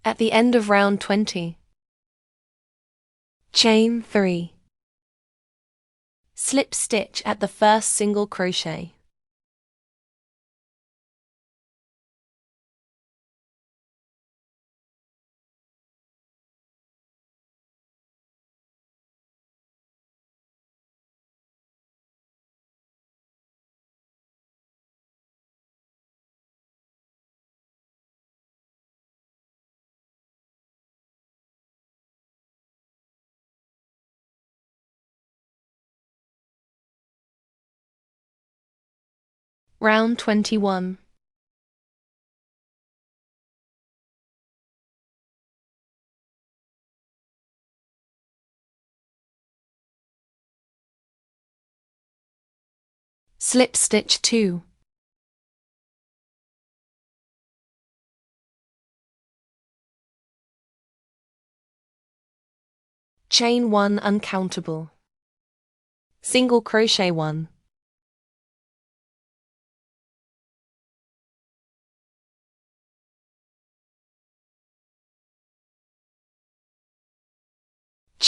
At the end of round 20, chain 3. Slip stitch at the first single crochet. Round 21. Slip stitch 2. Chain 1 uncountable. Single crochet 1.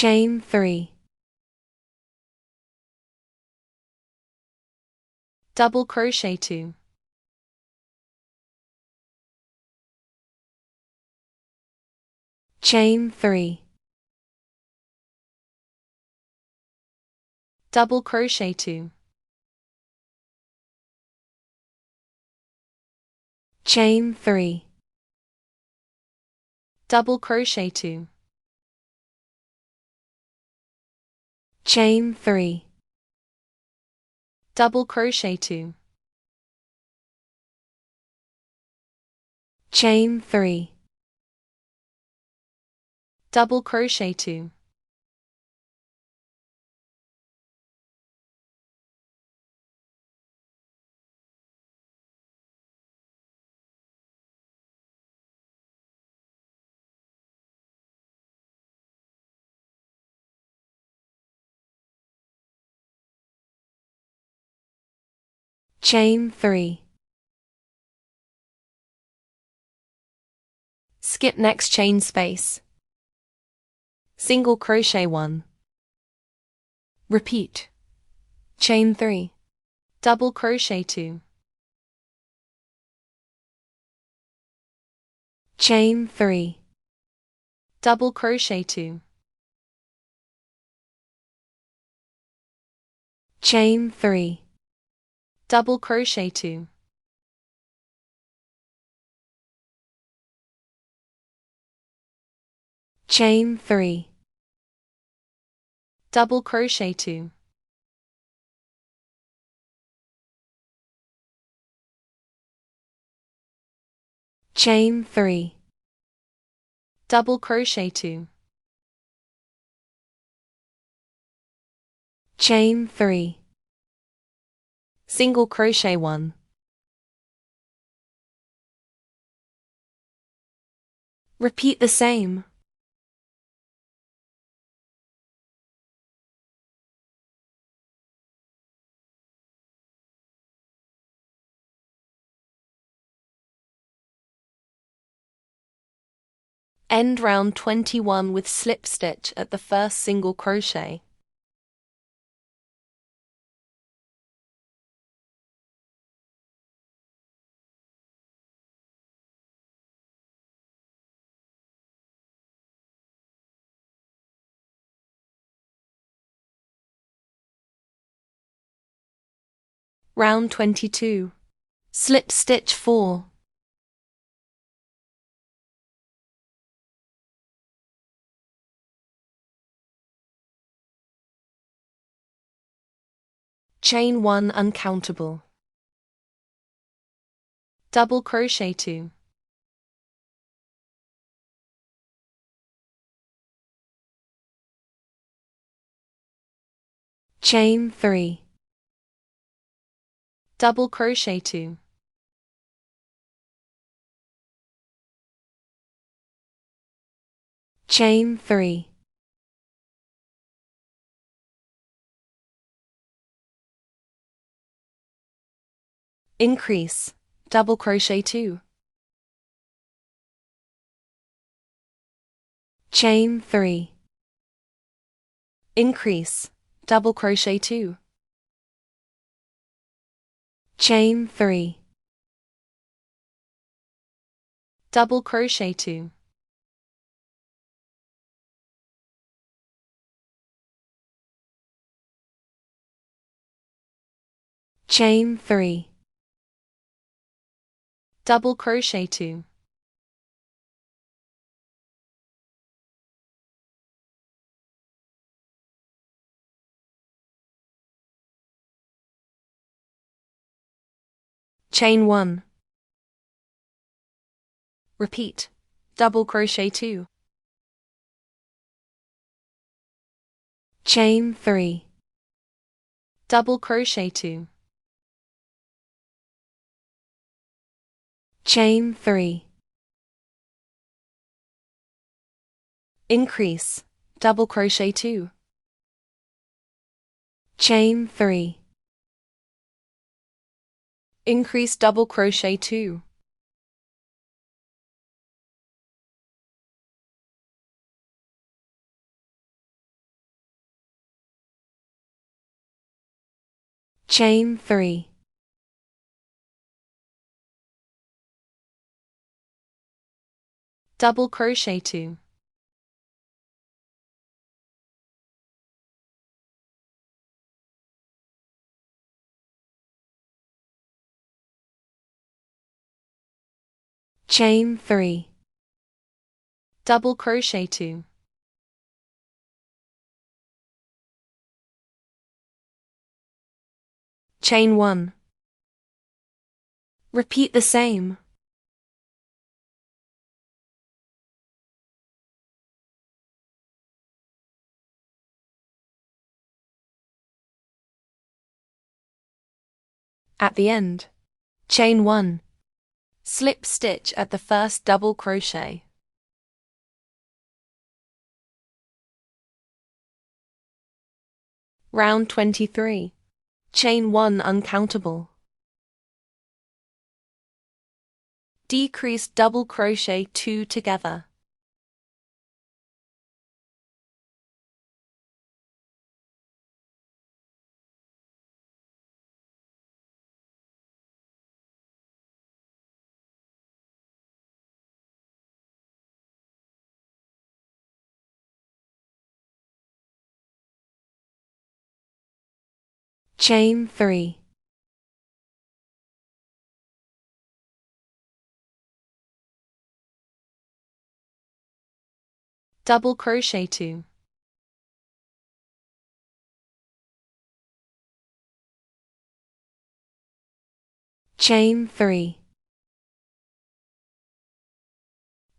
Chain 3. Double crochet 2. Chain 3. Double crochet 2. Chain 3. Double crochet 2. Chain 3. Double crochet 2. Chain 3. Double crochet 2. Chain 3. Skip next chain space. Single crochet 1. Repeat. Chain 3. Double crochet 2. Chain 3. Double crochet 2. Chain 3. Double crochet 2. Chain 3. Double crochet 2. Chain 3. Double crochet 2. Chain 3. Single crochet 1. Repeat the same. End round 21 with slip stitch at the first single crochet. Round 22. Slip stitch 4. Chain 1 uncountable. Double crochet 2. Chain 3. Double crochet 2. Chain 3. Increase, double crochet 2. chain 3, increase, double crochet 2, chain 3, double crochet 2, chain 3, double crochet 2, chain 1, repeat, double crochet 2, chain 3, double crochet 2, chain 3, increase, double crochet 2, chain 3, increase double crochet 2, chain 3, double crochet 2, chain 3, double crochet 2, chain 1, repeat the same, at the end, chain 1, slip stitch at the first double crochet, round 23, chain 1 uncountable, decrease double crochet 2 together, chain 3, double crochet 2, chain 3,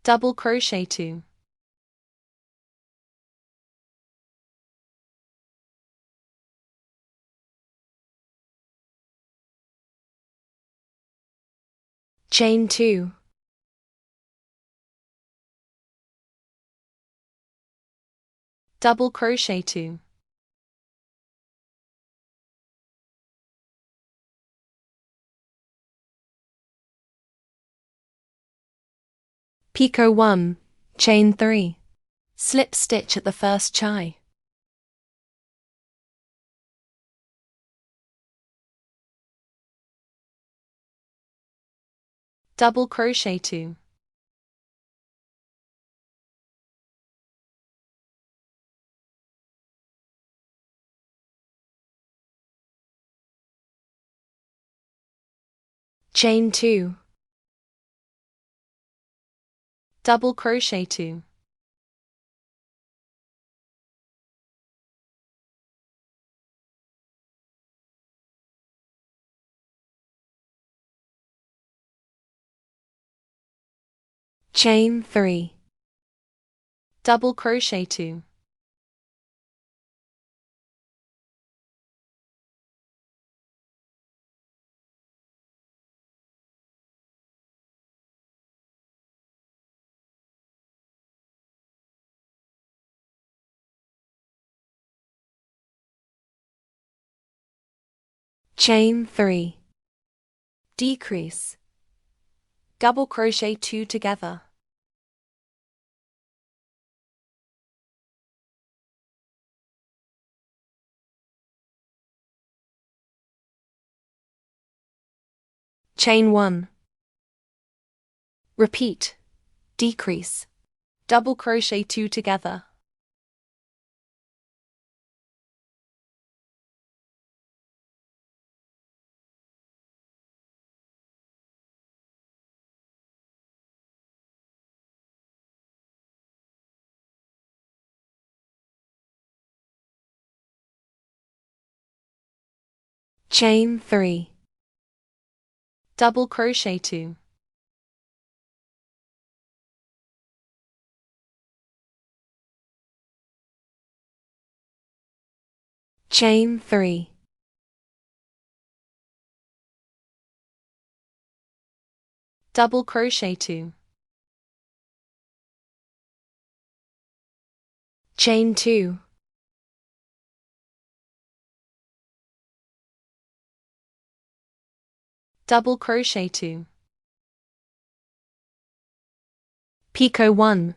double crochet 2, chain 2, double crochet 2, picot 1, chain 3, slip stitch at the first chai, double crochet 2, chain 2, double crochet 2, chain 3, double crochet 2, chain 3, decrease, double crochet 2 together, Chain 1. Repeat, decrease, double crochet 2 together. Chain 3. Double crochet 2. Chain 3. Double crochet 2. Chain 2. Double crochet 2. Picot 1.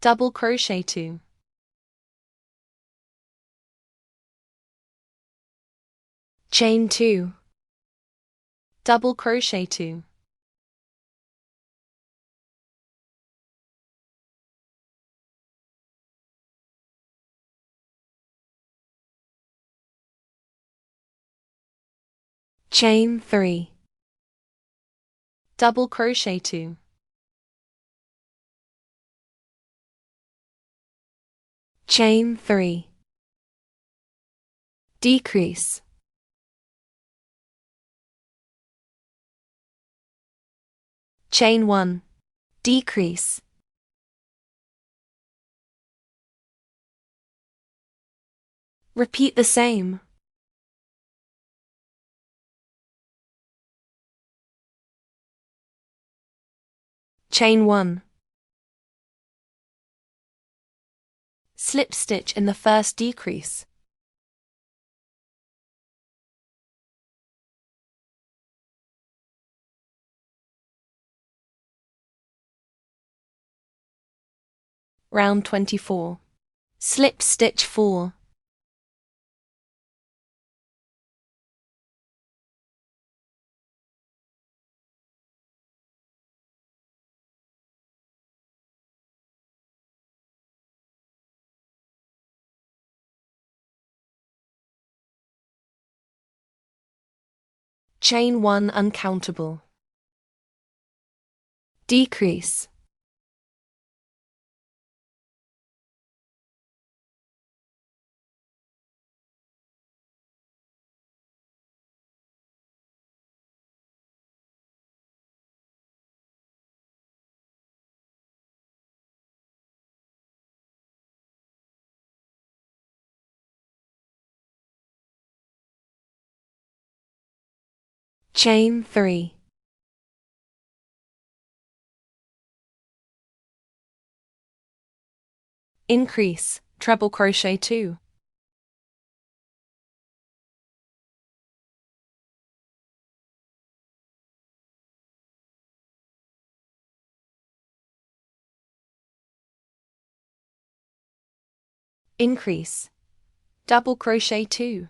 Double crochet 2. Chain 2. Double crochet 2. Chain 3. Double crochet 2. Chain 3. Decrease. Chain 1. Decrease. Repeat the same. Chain 1. Slip stitch in the first decrease. Round 24. Slip stitch 4. Chain 1 uncountable. Decrease. Chain 3. Increase, treble crochet 2. Increase, double crochet 2.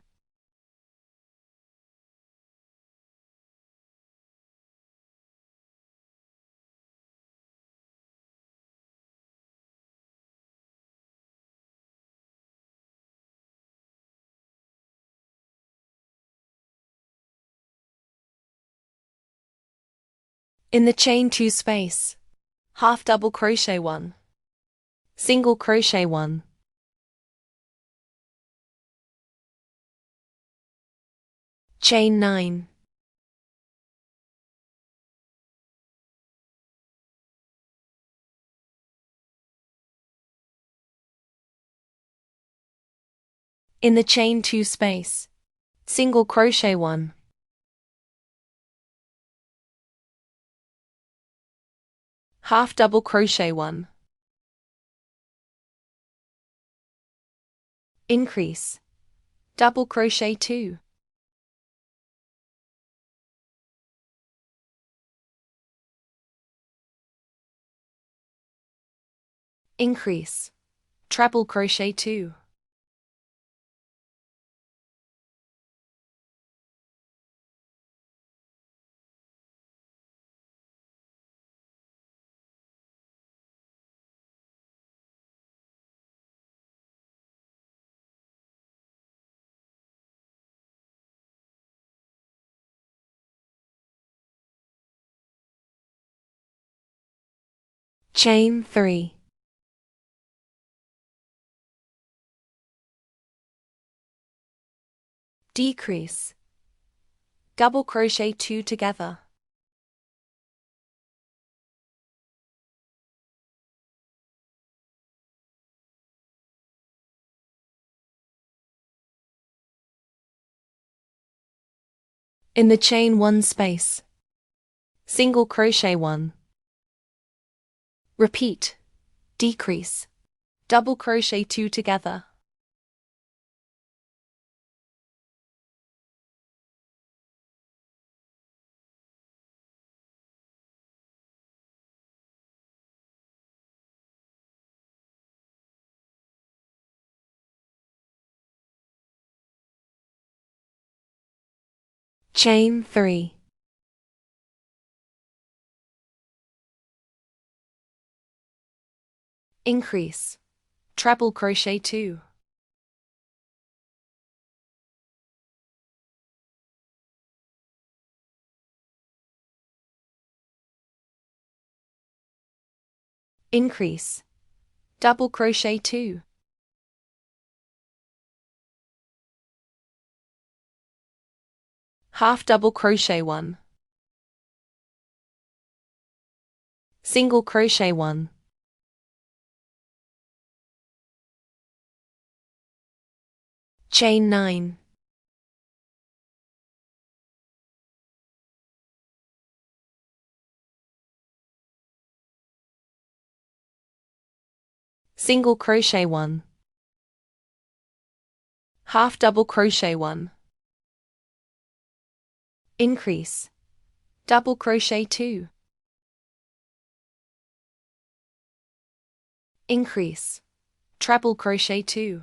In the chain 2 space, half double crochet 1, single crochet 1, chain 9, in the chain 2 space, single crochet 1, half double crochet 1, increase, double crochet 2, increase, treble crochet 2. Chain 3. Decrease, double crochet 2 together. In the chain 1 space, single crochet 1. Repeat, decrease, double crochet 2 together. Chain 3. Increase, treble crochet 2. Increase, double crochet 2. Half double crochet 1. Single crochet 1. Chain 9. Single crochet 1. Half double crochet 1. Increase, double crochet 2. Increase, treble crochet 2.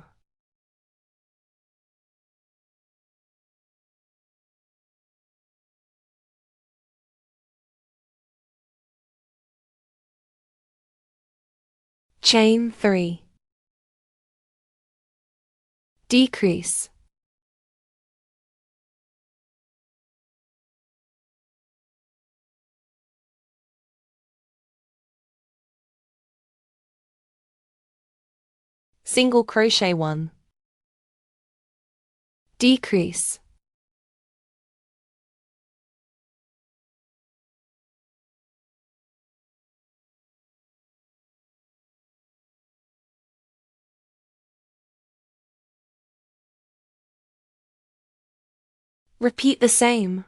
Chain 3. Decrease, single crochet 1. Decrease, repeat the same.